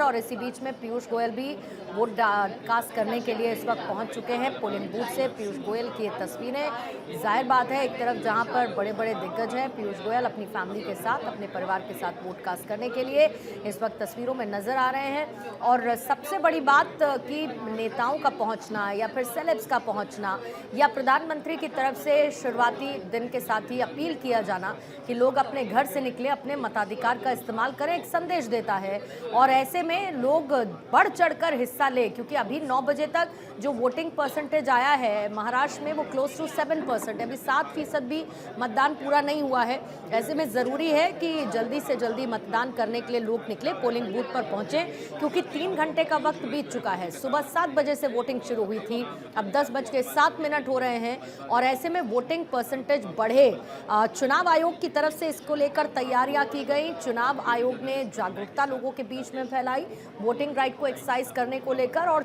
और इसी बीच में पीयूष गोयल भी वोट कास्ट करने के लिए इस वक्त पहुंच चुके हैं पोलिंग बूथ से। पीयूष गोयल की ये तस्वीरें, जाहिर बात है एक तरफ जहां पर बड़े बड़े दिग्गज हैं, पीयूष गोयल अपनी फैमिली के साथ, अपने परिवार के साथ वोट कास्ट करने के लिए इस वक्त तस्वीरों में नजर आ रहे हैं। और सबसे बड़ी बात कि नेताओं का पहुंचना या फिर सेलेब्स का पहुंचना या प्रधानमंत्री की तरफ से शुरुआती दिन के साथ ही अपील किया जाना कि लोग अपने घर से निकले, अपने मताधिकार का इस्तेमाल करें, एक संदेश देता है। और ऐसे में लोग बढ़ चढ़कर हिस्सा ले, क्योंकि अभी 9 बजे तक जो वोटिंग परसेंटेज आया है महाराष्ट्र में वो क्लोज टू 7% है, अभी 7% भी मतदान पूरा नहीं हुआ है। ऐसे में ज़रूरी है कि जल्दी से जल्दी मतदान करने के लिए लोग निकले, पोलिंग बूथ पर पहुंचे, क्योंकि 3 घंटे का वक्त बीत चुका है। सुबह 7 बजे से वोटिंग शुरू हुई थी, अब 10:07 हो रहे हैं और ऐसे में वोटिंग परसेंटेज बढ़े। चुनाव आयोग की तरफ से इसको लेकर तैयारियां की गई। चुनाव आयोग ने जागरूकता लोगों के बीच में फैलाई वोटिंग राइट को एक्सरसाइज करने को लेकर, और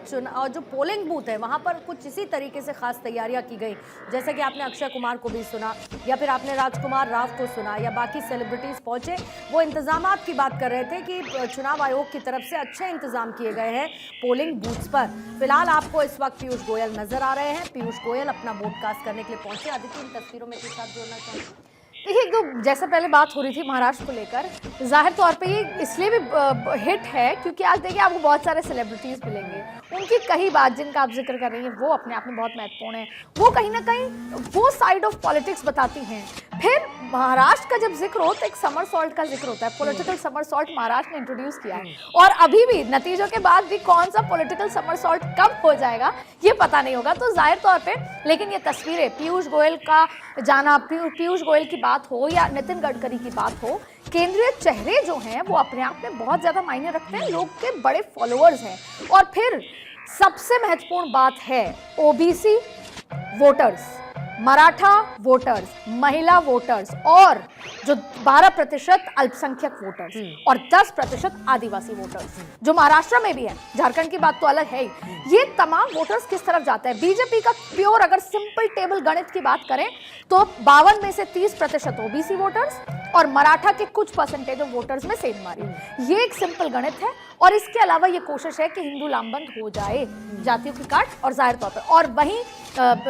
जो पोलिंग बूथ है वहां पर कुछ इसी तरीके से खास तैयारियां की गई। जैसे कि आपने अक्षय कुमार को भी सुना या फिर आपने राजकुमार राव को सुना या बाकी सेलिब्रिटीज पहुंचे, वो इंतजामात की बात कर रहे थे कि चुनाव आयोग की तरफ से अच्छे इंतजाम किए गए हैं पोलिंग बूथ्स पर। फिलहाल आपको इस वक्त पीयूष गोयल नजर आ रहे हैं। पीयूष गोयल अपना वोट कास्ट करने के लिए पहुंचे। आदित्य, इन तस्वीरों में एक साथ जोड़ना चाहिए। देखिए, तो जैसा पहले बात हो रही थी महाराष्ट्र को लेकर, जाहिर तौर पे ये इसलिए भी हिट है क्योंकि आज देखिए आपको बहुत सारे सेलिब्रिटीज़ मिलेंगे, उनकी कई बात जिनका आप जिक्र कर रही हैं वो अपने आप में बहुत महत्वपूर्ण है। वो कहीं ना कहीं वो साइड ऑफ पॉलिटिक्स बताती हैं। फिर महाराष्ट्र का जब जिक्र हो तो एक समर सॉल्ट का जिक्र होता है, पॉलिटिकल समर सॉल्ट महाराष्ट्र ने इंट्रोड्यूस किया है, और अभी भी नतीजों के बाद भी कौन सा पॉलिटिकल समर सॉल्ट कब हो जाएगा ये पता नहीं होगा। तो जाहिर तौर पे लेकिन ये तस्वीरें, पीयूष गोयल का जाना, पीयूष गोयल की बात हो या नितिन गडकरी की बात हो, केंद्रीय चेहरे जो हैं वो अपने आप में बहुत ज़्यादा मायने रखते हैं, लोग के बड़े फॉलोअर्स हैं। और फिर सबसे महत्वपूर्ण बात है ओबीसी वोटर्स, मराठा वोटर्स, महिला वोटर्स और जो 12% अल्पसंख्यक वोटर्स और 10% आदिवासी वोटर्स जो महाराष्ट्र में भी है, झारखंड की बात तो अलग है ही। ये तमाम वोटर्स किस तरफ जाता है? बीजेपी का प्योर अगर सिंपल टेबल गणित की बात करें तो 52 में से 30% ओबीसी वोटर्स और मराठा के कुछ परसेंटेज ऑफ वोटर्स में सेंधमारी। ये एक सिंपल गणित है। और इसके अलावा ये कोशिश है कि हिंदू लामबंद हो जाए, जातियों की काट, और जाहिर तौर पर और वहीं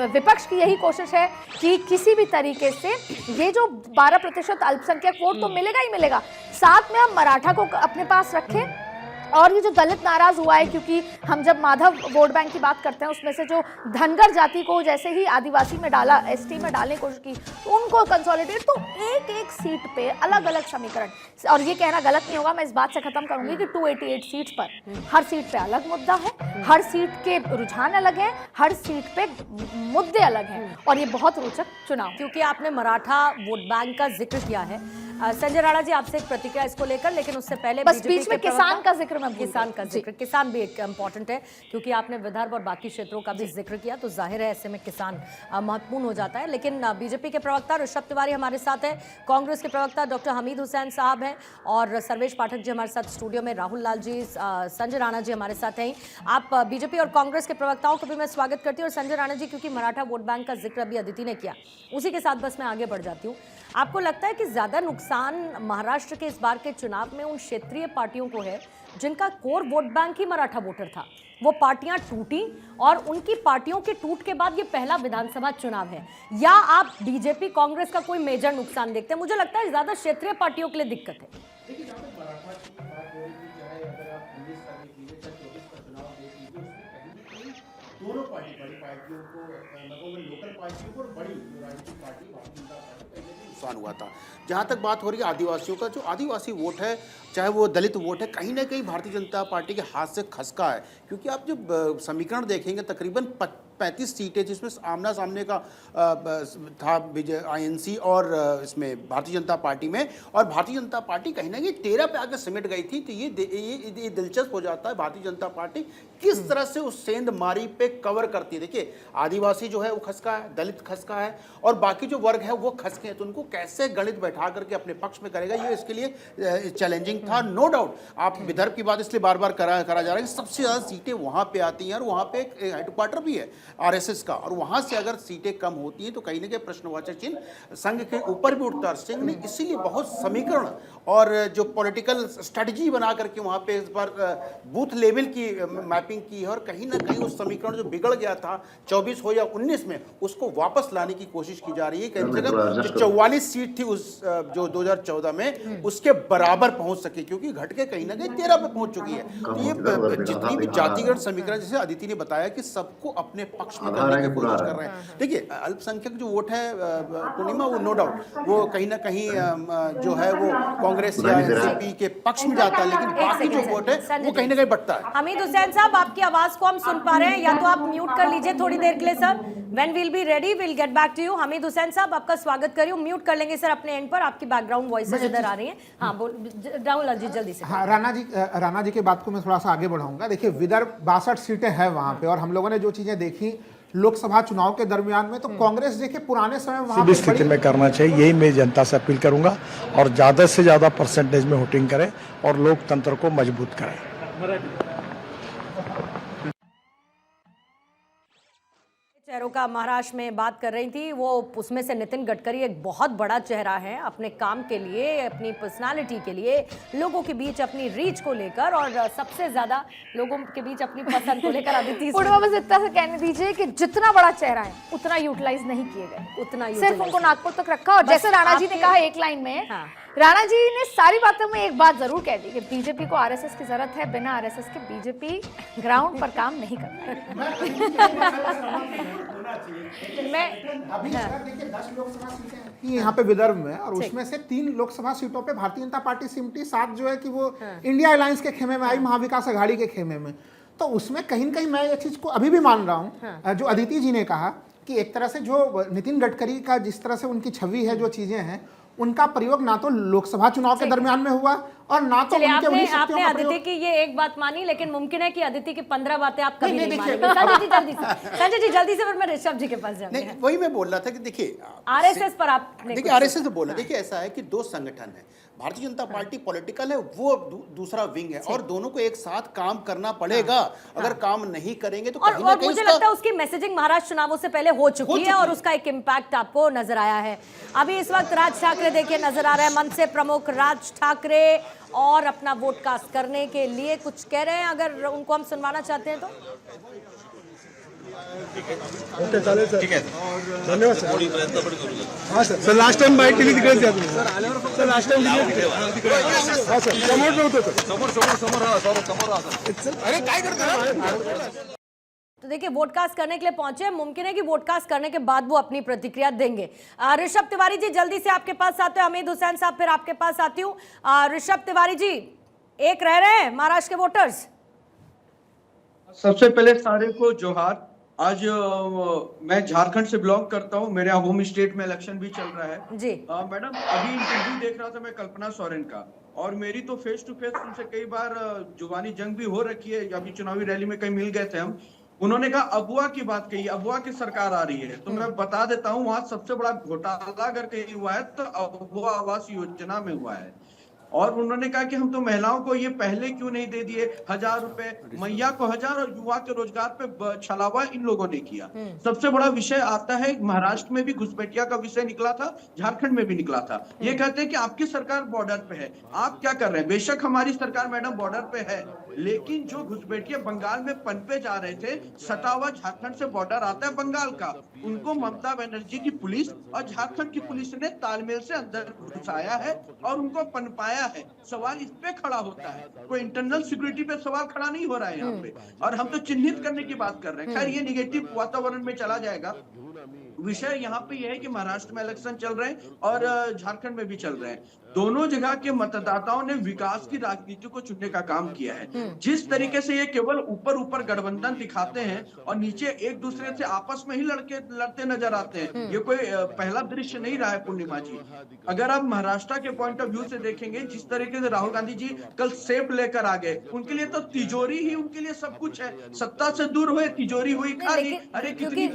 विपक्ष की यही कोशिश है कि किसी भी तरीके से ये जो 12% अल्पसंख्यक वोट तो मिलेगा ही मिलेगा, साथ में हम मराठा को अपने पास रखें। और ये जो दलित नाराज हुआ है, क्योंकि हम जब माधव वोट बैंक की बात करते हैं उसमें से जो धनगर जाति को जैसे ही आदिवासी में डाला, एसटी में डालने की कोशिश की, तो उनको कंसोलिडेट, तो एक एक सीट पे अलग अलग समीकरण। और ये कहना गलत नहीं होगा, मैं इस बात से खत्म करूंगी कि 288 सीट्स पर हर सीट पे अलग मुद्दा है, हर सीट के रुझान अलग है, हर सीट पे मुद्दे अलग हैं, और ये बहुत रोचक चुनाव। क्योंकि आपने मराठा वोट बैंक का जिक्र किया है, संजय राणा जी आपसे एक प्रतिक्रिया इसको लेकर, लेकिन उससे पहले बस बीच में किसान का जिक्र, मैं किसान का जिक्र, किसान भी एक इंपॉर्टेंट है क्योंकि आपने विदर्भ और बाकी क्षेत्रों का भी जिक्र किया, तो जाहिर है ऐसे में किसान महत्वपूर्ण हो जाता है। लेकिन बीजेपी के प्रवक्ता ऋषभ तिवारी हमारे साथ है, कांग्रेस के प्रवक्ता डॉक्टर हमीद हुसैन साहब हैं, और सर्वेश पाठक जी हमारे साथ स्टूडियो में, राहुल लाल जी, संजय राणा जी हमारे साथ हैं। आप बीजेपी और कांग्रेस के प्रवक्ताओं को भी मैं स्वागत करती हूँ। और संजय राणा जी, क्योंकि मराठा वोट बैंक का जिक्र अभी अदिति ने किया, उसी के साथ बस मैं आगे बढ़ जाती हूँ। आपको लगता है कि ज्यादा नुकसान महाराष्ट्र के इस बार के चुनाव में उन क्षेत्रीय पार्टियों को है जिनका कोर वोट बैंक ही मराठा वोटर था? वो पार्टियां टूटी और उनकी पार्टियों के टूट के बाद ये पहला विधानसभा चुनाव है, या आप बीजेपी कांग्रेस का कोई मेजर नुकसान देखते हैं? मुझे लगता है ज्यादा क्षेत्रीय पार्टियों के लिए दिक्कत है। देखिए, जहाँ पे मराठा की बात हो रही थी, चाहे अगर आप 19 का देख लीजिए, चाहे 24 का चुनाव देख लीजिए, उसमें कहीं ना कहीं दोनों बड़ी पार्टियों को, लगभग लोकल पार्टियों को और बड़ी राजनीतिक पार्टी भारतीय जनता पार्टी कहीं ना कहीं नुकसान हुआ था। जहाँ तक बात हो रही है आदिवासियों का, जो आदिवासी वोट है, चाहे वो दलित वोट है, कहीं ना कहीं भारतीय जनता पार्टी के हाथ से खसका है। क्योंकि आप जब समीकरण देखेंगे, तकरीबन 35 सीटें जिसमें आमना सामने का था आईएनसी और इसमें भारतीय जनता पार्टी में, और भारतीय जनता पार्टी कहीं ना कहीं 13 पे आकर सिमट गई थी। तो ये दिलचस्प हो जाता है भारतीय जनता पार्टी किस तरह से उस सेंध मारी पे कवर करती है। देखिए, आदिवासी जो है वो खसका है, दलित खसका है, और बाकी जो वर्ग है वो खसके हैं, तो उनको कैसे गणित बैठा करके अपने पक्ष में करेगा, ये इसके लिए चैलेंजिंग था। नो डाउट आप विदर्भ की बात इसलिए बार बार करा जा रहा है कि सबसे ज़्यादा सीटें वहाँ पे आती हैं और वहाँ पे एक हेडक्वार्टर भी है। आरएसएस का, और वहां से अगर सीटें कम होती हैं तो कहीं ना कहीं प्रश्नवाचक चिन्ह संघ के ऊपर भी उठता है। सिंह ने इसीलिए बहुत समीकरण और जो पॉलिटिकल स्ट्रेटजी बना करके वहां पे इस बार बूथ लेवल की मैपिंग की है, और कहीं ना कहीं उस समीकरण जो बिगड़ गया था 24 हो या 19 में, उसको वापस लाने की कोशिश की जा रही है। कई जगह जो 44 सीट थी उस जो 2014 में, उसके बराबर पहुंच सके, क्योंकि घट के कहीं ना कहीं 13 पे पहुंच चुकी है। तो ये जितनी भी जातिगत समीकरण, जैसे अदिति ने बताया कि सबको अपने पक्ष में करने की कोशिश कर रहे हैं। देखिए अल्पसंख्यक जो वोट है पूर्णिमा, वो नो डाउट वो कहीं ना कहीं जो है वो कांग्रेस या एनसीपी के पक्ष में जाता है, लेकिन बाकी जो वोट है वो कहीं ना कहीं बढ़ता है। हमीद हुसैन साहब, आपकी आवाज को हम सुन पा रहे हैं, या तो आप म्यूट कर लीजिए थोड़ी देर के लिए sir. When we'll be ready we'll get back to you. Hamid Hussain साहब, आपका स्वागत करिए। म्यूट कर लेंगे सर अपने एंड पर, आपकी बैकग्राउंड वॉइसेस इधर आ रही हैं। हाँ राहुल जी जल्दी से। हाँ, राणा जी के बात को मैं थोड़ा सा आगे बढ़ाऊंगा। देखिए विदर्भ 62 सीटें हैं वहां पे, और हम लोगों ने जो चीजें देखी लोकसभा चुनाव के दरमियान में, तो कांग्रेस देखिए पुराने समय वहां पे स्थिति में करना चाहिए, यही मैं जनता से अपील करूंगा, और ज्यादा से ज्यादा परसेंटेज में वोटिंग करें और लोकतंत्र को मजबूत करें। चेहरों का महाराष्ट्र में बात कर रही थी वो, उसमें से नितिन गडकरी एक बहुत बड़ा चेहरा है अपने काम के लिए, अपनी पर्सनालिटी के लिए, लोगों के बीच अपनी रीच को लेकर, और सबसे ज्यादा लोगों के बीच अपनी पसंद को लेकर। अदिति पूर्णिमा बस इतना से कहने दीजिए कि जितना बड़ा चेहरा है उतना यूटिलाइज नहीं किए गए, उतना सिर्फ उनको नागपुर तक रखा। और जैसे राणा जी ने कहा एक लाइन में, हाँ। राणा जी ने सारी बातों में एक बात जरूर कह दी कि बीजेपी को आरएसएस की जरूरत है, बिना आरएसएस के बीजेपी ग्राउंड पर काम नहीं करता मैं अभी सर देखिए 10 लोकसभा सीटें थी यहाँ पे विदर्भ में, और उसमें से 3 लोकसभा सीटों पे भारतीय जनता पार्टी सिमटी, 7 जो है कि वो इंडिया अलायंस के खेमे में आई, महाविकास अघाड़ी के खेमे में। तो उसमें कहीं ना कहीं मैं ये चीज को अभी भी मान रहा हूँ जो अदिति जी ने कहा कि एक तरह से जो नितिन गडकरी का जिस तरह से उनकी छवि है, जो चीजें हैं, उनका प्रयोग ना तो लोकसभा चुनाव के दरमियान में हुआ और ना तो उनके आपने अदिति की ये एक बात मानी, लेकिन मुमकिन है कि अदिति की 15 बातें आप कभी नहीं मानेंगे। संजय जी जल्दी से, फिर मैं ऋषभ जी के पास जाऊंगी। नहीं, वही मैं बोल रहा था कि देखिए आरएसएस पर आप देखिए आरएसएस तो बोला, देखिए ऐसा है कि 2 संगठन है, भारतीय जनता पार्टी पॉलिटिकल है, वो दूसरा विंग है, और दोनों को एक साथ काम करना पड़ेगा। अगर काम नहीं करेंगे तो कहीं ना कहीं मुझे लगता है उसकी मैसेजिंग महाराष्ट्र चुनावों से पहले हो चुकी है, और उसका एक इम्पैक्ट आपको नजर आया है। अभी इस वक्त राज ठाकरे देखिए नजर आ रहे हैं, मनसे प्रमुख राज ठाकरे, और अपना वोट कास्ट करने के लिए कुछ कह रहे हैं, अगर उनको हम सुनवाना चाहते हैं तो। ओके चालेल सर, ठीक है, धन्यवाद सर। हाँ सर, लास्ट टाइम बाईट केली तिकडेच द्या तुम्ही सर, लास्ट टाइम हाँ सर, समोर नव्हतं सर, समोर अरे काय करतो। तो देखिए वोटकास्ट करने के लिए पहुंचे, मुमकिन है कि वोटकास्ट करने के बाद वो अपनी प्रतिक्रिया देंगे। ऋषभ तिवारी जी जल्दी से आपके पास आते हैं, हमीद हुसैन साहब फिर आपके पास आती हूँ। ऋषभ तिवारी जी, एक रह रहे हैं महाराष्ट्र के वोटर्स। सबसे पहले सारे को जोहार। आज मैं झारखंड से बिलोंग करता हूं, मेरे होम स्टेट में इलेक्शन भी चल रहा है जी। मैडम अभी इंटरव्यू देख रहा था मैं कल्पना सोरेन का, और मेरी तो फेस टू फेस उनसे कई बार जुबानी जंग भी हो रखी है, अभी चुनावी रैली में कहीं मिल गए थे हम। उन्होंने कहा अबुआ की बात कही, अबुआ की सरकार आ रही है, तो मैं बता देता हूँ वहां सबसे बड़ा घोटाला अगर कहीं हुआ है तो अबुआ आवास योजना में हुआ है। और उन्होंने कहा कि हम तो महिलाओं को ये पहले क्यों नहीं दे दिए 1000 रुपए, मैया को 1000, और युवा के रोजगार पे छलावा इन लोगों ने किया। सबसे बड़ा विषय आता है, महाराष्ट्र में भी घुसपैठिया का विषय निकला था, झारखंड में भी निकला था। ये कहते हैं कि आपकी सरकार बॉर्डर पे है, आप क्या कर रहे हैं। बेशक हमारी सरकार मैडम बॉर्डर पे है, लेकिन जो घुसपैठिया बंगाल में पनपे जा रहे थे, सटा हुआ झारखंड से बॉर्डर आता है बंगाल का, उनको ममता बनर्जी की पुलिस और झारखंड की पुलिस ने तालमेल से अंदर घुसाया है और उनको पनपाया है। सवाल इस पे खड़ा होता है, कोई इंटरनल सिक्योरिटी पे सवाल खड़ा नहीं हो रहा है यहाँ पे, और हम तो चिन्हित करने की बात कर रहे हैं। खैर ये निगेटिव वातावरण में चला जाएगा। विषय यहाँ पे यह है कि महाराष्ट्र में इलेक्शन चल रहे हैं और झारखंड में भी चल रहे हैं। दोनों जगह के मतदाताओं ने विकास की राजनीति को चुनने का काम किया है। जिस तरीके से ये केवल ऊपर गठबंधन दिखाते हैं और नीचे एक दूसरे से आपस में ही लड़ते नजर आते हैं, ये कोई पहला दृश्य नहीं रहा है पूर्णिमा जी। अगर आप महाराष्ट्र के पॉइंट ऑफ व्यू से देखेंगे, जिस तरीके से राहुल गांधी जी कल सेब लेकर आ गए, उनके लिए तो तिजोरी ही उनके लिए सब कुछ है। सत्ता से दूर हुए, तिजोरी हुई खाली। अरे क्योंकि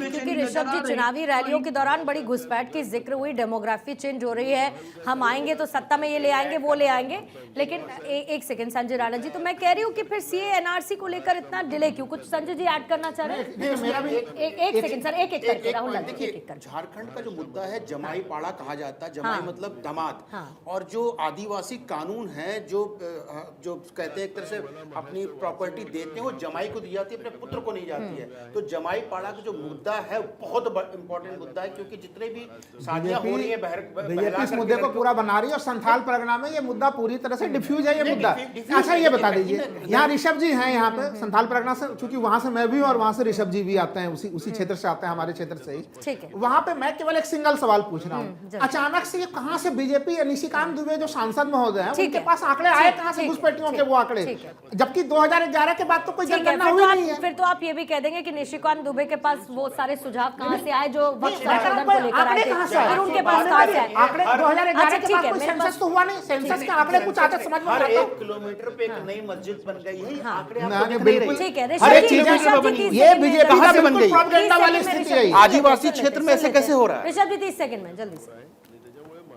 ऋषभ जी चुनावी रैलियों के दौरान बड़ी घुसपैठ की जिक्र हुई, डेमोग्राफी चेंज हो रही है, हम आएंगे तो सत्ता में ये ले आएंगे वो ले आएंगे, लेकिन एक सेकंड संजय राणा जी, तो मैं कह रही हूँ कि फिर सीए एनआरसी को लेकर इतना डिले क्यों? कुछ संजय जी ऐड करना चाह रहे हैं? मेरा भी एक सेकंड सर, एक करके राहुल गांधी, देखिए, झारखंड का जो मुद्दा है जमाई पाड़ा कहा जाता है, जमाई हाँ। मतलब दामाद, हाँ। और जो आदिवासी कानून है जो कहते हैं एक तरह से अपनी प्रॉपर्टी देते हैं वो जमाई को दी जाती है, अपने पुत्र को नहीं जाती है। तो जमाई पाड़ा का जो मुद्दा है बहुत इंपॉर्टेंट मुद्दा है, क्योंकि जितने भी शादियां हो रही है बीजेपी इस मुद्दे को पूरा बना रही है और संथाल परगना में ये मुद्दा पूरी तरह से डिफ्यूज है ये मुद्दा। अच्छा ये बता दीजिए, यहाँ ऋषभ जी हैं यहाँ पे संथाल परगना से, क्योंकि वहां से मैं भी और वहां से ऋषभ जी भी आते हैं, उसी क्षेत्र से आते हैं, हमारे क्षेत्र से ही। ठीक है। वहां पे मैं केवल एक सिंगल सवाल पूछ रहा हूँ, अचानक से ये कहाँ से बीजेपी निशिकांत दुबे जो सांसद महोदय हैं उनके पास आंकड़े आए कहाँ से, घुसपैठियों के वो आंकड़े, जबकि 2011 के बाद तो कोई जनगणना हुई नहीं है। फिर तो आप ये भी कह देंगे कि निशिकांत दुबे के पास वो सारे सुझाव कहाँ से आए जो वक्त संशोधन को लेकर आए थे, और उनके पास कहाँ से आए आंकड़े 2011 के ठीक बाद है, कोई मेरे सेंसस तो हुआ नहीं, सेंसस के आंकड़े कुछ आते समझ में हर आता। 1 किलोमीटर पे एक नई मस्जिद बन गई है, ये आंकड़े आपको नहीं, दिख नहीं बिल्कुल रही। ठीक है। हर एक ऋषभ जी, चीज ऋषभ जी, 30 ये सेकंड में बीजेपी कहाँ का से बन बिल्कुल गई? प्रोपेगेंडा वाली 30 स्थिति सेकंड है। में, आदिवासी क्षेत्र में ऐसे कैसे हो रहा है? ऋषभ जी 30 सेकंड में जल्दी से।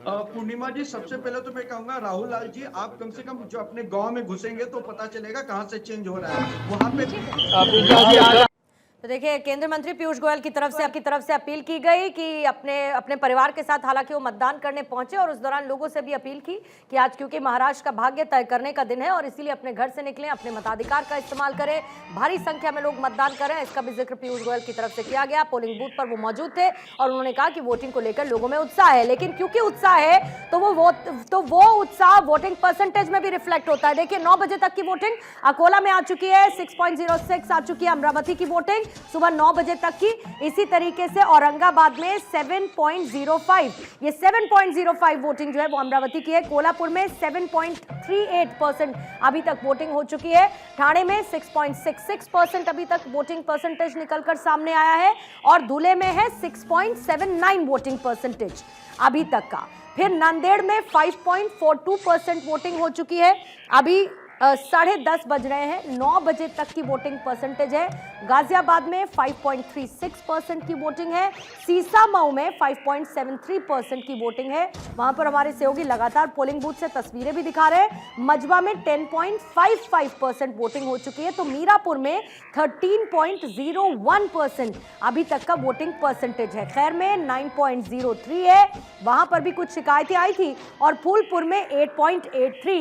पूर्णिमा जी, सबसे पहले तो मैं कहूंगा राहुल लाल जी, आप कम से कम जो अपने गांव में घुसेंगे तो पता चलेगा कहां से चेंज हो रहा है वहां पे। तो देखिए, केंद्रीय मंत्री पीयूष गोयल की तरफ से अपील की गई कि अपने परिवार के साथ हालांकि वो मतदान करने पहुंचे, और उस दौरान लोगों से भी अपील की कि आज क्योंकि महाराष्ट्र का भाग्य तय करने का दिन है और इसीलिए अपने घर से निकलें, अपने मताधिकार का इस्तेमाल करें, भारी संख्या में लोग मतदान करें। इसका भी जिक्र पीयूष गोयल की तरफ से किया गया। पोलिंग बूथ पर वो मौजूद थे और उन्होंने कहा कि वोटिंग को लेकर लोगों में उत्साह है, लेकिन क्योंकि उत्साह है तो वो उत्साह वोटिंग परसेंटेज में भी रिफ्लेक्ट होता है। देखिए, 9 बजे तक की वोटिंग अकोला में आ चुकी है, 6.06 आ चुकी है अमरावती की वोटिंग सुबह 9 बजे तक की। इसी तरीके से औरंगाबाद में 7.05, ये 7.05 वोटिंग जो है वो अमरावती की है। कोल्हापुर में 7.38% अभी तक वोटिंग हो चुकी है। ठाणे में 6.66% अभी तक वोटिंग परसेंटेज निकलकर सामने आया है, और धुले में है 6.79 वोटिंग परसेंटेज अभी तक का। फिर नांदेड़ में 5.42% वोटिंग हो चुकी है। अभी 10:30 बज रहे हैं, 9 बजे तक की वोटिंग परसेंटेज है। गाजियाबाद में 5.36% की वोटिंग है। सीसामऊ में 5.73% की वोटिंग है। वहां पर हमारे सहयोगी लगातार पोलिंग बूथ से तस्वीरें भी दिखा रहे हैं। मजबा में 10.55% वोटिंग हो चुकी है, तो मीरापुर में 13.01% अभी तक का वोटिंग परसेंटेज है। खैर में 9.03 है, वहां पर भी कुछ शिकायतें आई थी, और फूलपुर में 8.83